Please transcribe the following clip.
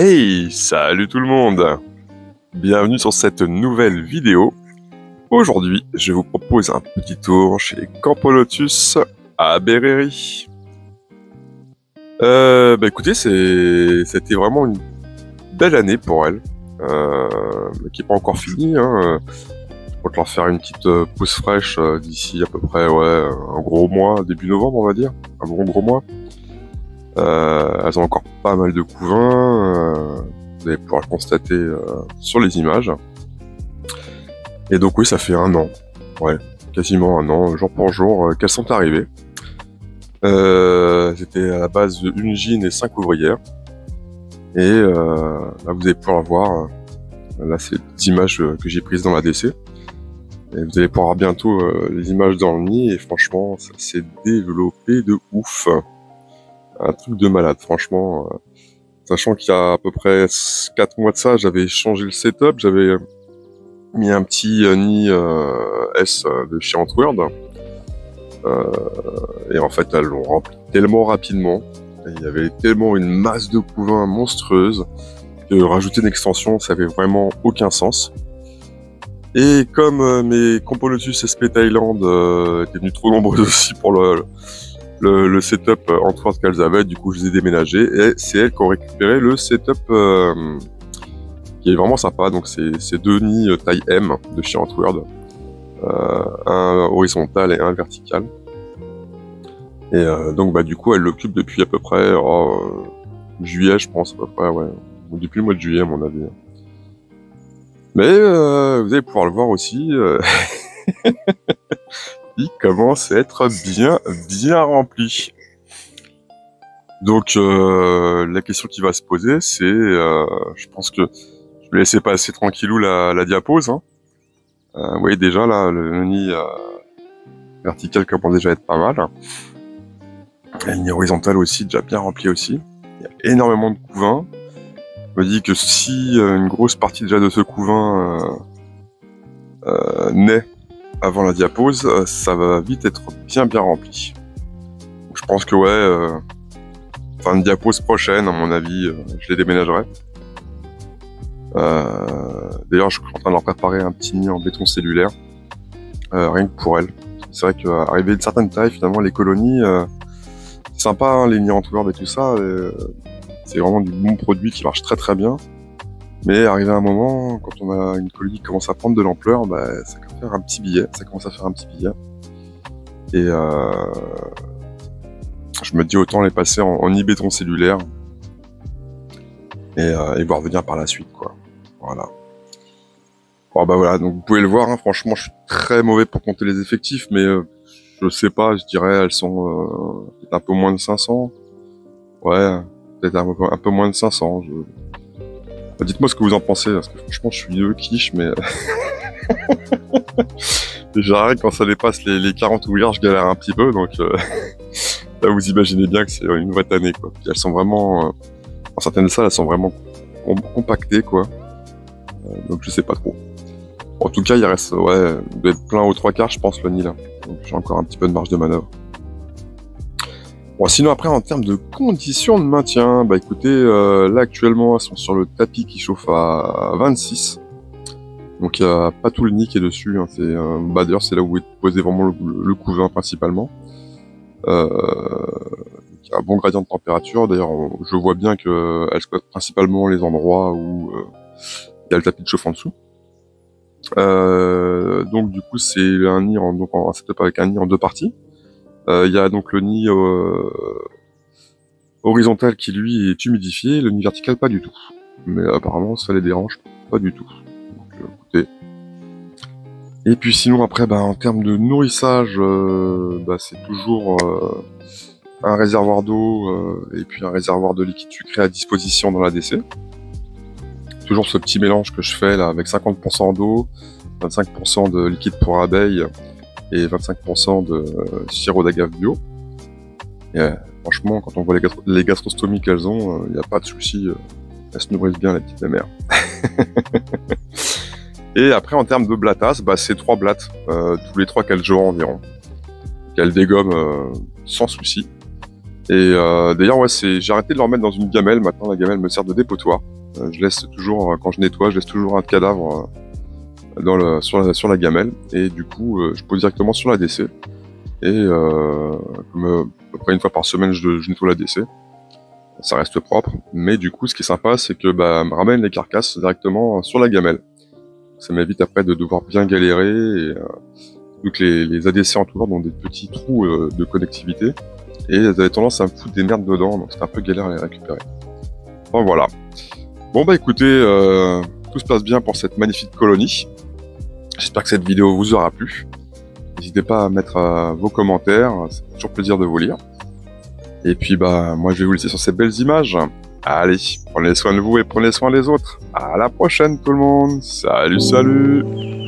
Hey, salut tout le monde! Bienvenue sur cette nouvelle vidéo. Aujourd'hui, je vous propose un petit tour chez Campolotus à Berrerie. Écoutez, c'était vraiment une belle année pour elle, mais qui n'est pas encore finie. Je compte leur faire une petite pause fraîche d'ici à peu près un gros mois, début novembre on va dire, un bon gros mois. Elles ont encore pas mal de couvains, vous allez pouvoir le constater sur les images. Et donc oui, ça fait un an, quasiment un an, jour pour jour, qu'elles sont arrivées. C'était à la base de une gyne et 5 ouvrières. Et là, vous allez pouvoir voir, là c'est des images que j'ai prises dans la DC. Et vous allez pouvoir voir bientôt les images dans le nid, et franchement, ça s'est développé de ouf. Un truc de malade, franchement. Sachant qu'il y a à peu près 4 mois de ça, j'avais changé le setup, j'avais mis un petit nid S de chez Antwerp. Et en fait, elles l'ont rempli tellement rapidement. Et il y avait tellement une masse de couvains monstrueuse que rajouter une extension, ça avait vraiment aucun sens. Et comme mes Campolotus SP Thaïlande étaient venus trop nombreux aussi pour le setup Antwerp qu'elles avaient, du coup je les ai déménagés et c'est elles qui ont récupéré le setup qui est vraiment sympa. Donc c'est deux nids taille M de chez Antwerp, un horizontal et un vertical. Et donc du coup elles l'occupent depuis à peu près juillet, je pense, à peu près, ou depuis le mois de juillet à mon avis. Mais vous allez pouvoir le voir aussi. Il commence à être bien rempli. Donc la question qui va se poser, c'est, je pense que je vais laisser passer tranquillou la diapose. Vous voyez déjà là, le nid vertical commence déjà à être pas mal. Le nid horizontal aussi, déjà bien rempli aussi. Il y a énormément de couvains. Je me dis que si une grosse partie déjà de ce couvain naît avant la diapose, ça va vite être bien rempli. Donc, je pense que fin de diapose prochaine, à mon avis, je les déménagerai. D'ailleurs, je suis en train de leur préparer un petit nid en béton cellulaire, rien que pour elles. C'est vrai qu'arriver à une certaine taille, finalement, les colonies, c'est sympa, les nids Antwerp et tout ça, c'est vraiment du bon produit qui marche très bien. Mais arrivé à un moment, quand on a une colonie qui commence à prendre de l'ampleur, ça commence à faire un petit billet. Et je me dis autant les passer en nid béton cellulaire et voir venir par la suite, quoi. Voilà. Bon voilà, donc vous pouvez le voir, franchement je suis très mauvais pour compter les effectifs, mais je sais pas, je dirais elles sont peut-être un peu moins de 500. Peut-être un peu moins de 500. Dites-moi ce que vous en pensez, parce que franchement je suis quiche, mais déjà quand ça dépasse les 40 ouvrières, je galère un petit peu, donc là vous imaginez bien que c'est une vraie tannée, quoi. Puis elles sont vraiment, dans certaines salles, elles sont vraiment compactées, quoi. Donc je sais pas trop. En tout cas, il reste, il doit être plein aux 3/4, je pense, le nid là. Donc j'ai encore un petit peu de marge de manœuvre. Bon, sinon après, en termes de conditions de maintien, écoutez, là actuellement, elles sont sur le tapis qui chauffe à 26. Donc il n'y a pas tout le nid qui est dessus, c'est d'ailleurs c'est là où est posé vraiment le couvain principalement. Il y a un bon gradient de température, d'ailleurs je vois bien qu'elle squatte principalement les endroits où il y a le tapis de chauffe en dessous. Donc du coup c'est un nid en setup avec un nid en 2 parties. Il y a donc le nid horizontal qui lui est humidifié, le nid vertical pas du tout. Mais apparemment ça les dérange pas du tout. Donc écoutez. Et puis sinon après en termes de nourrissage, c'est toujours un réservoir d'eau et puis un réservoir de liquide sucré à disposition dans la DC. Toujours ce petit mélange que je fais là avec 50% d'eau, 25% de liquide pour abeilles et 25% de sirop d'agave bio. Et franchement, quand on voit les gastrostomies qu'elles ont, il n'y a pas de souci, elles se nourrissent bien, les petites mères. Et après, en termes de blattasse, c'est 3 blattes, tous les 3-4 jours environ, qu'elles dégomment sans souci. Et d'ailleurs, ouais, j'ai arrêté de leur mettre dans une gamelle. Maintenant, la gamelle me sert de dépotoir. Je laisse toujours, quand je nettoie, je laisse toujours un cadavre sur la gamelle. Et du coup, je pose directement sur la DC. Et à peu près une fois par semaine, je nettoie la DC. Ça reste propre. Mais du coup, ce qui est sympa, c'est que me ramène les carcasses directement sur la gamelle. Ça m'évite après de devoir bien galérer. Et, vu que les ADC entourants ont des petits trous de connectivité. Et elles avaient tendance à me foutre des merdes dedans, donc c'était un peu galère à les récupérer. Enfin voilà. Bon bah écoutez, tout se passe bien pour cette magnifique colonie. J'espère que cette vidéo vous aura plu. N'hésitez pas à mettre vos commentaires, c'est toujours plaisir de vous lire. Et puis moi je vais vous laisser sur ces belles images. Allez, prenez soin de vous et prenez soin des autres. À la prochaine tout le monde. Salut, salut.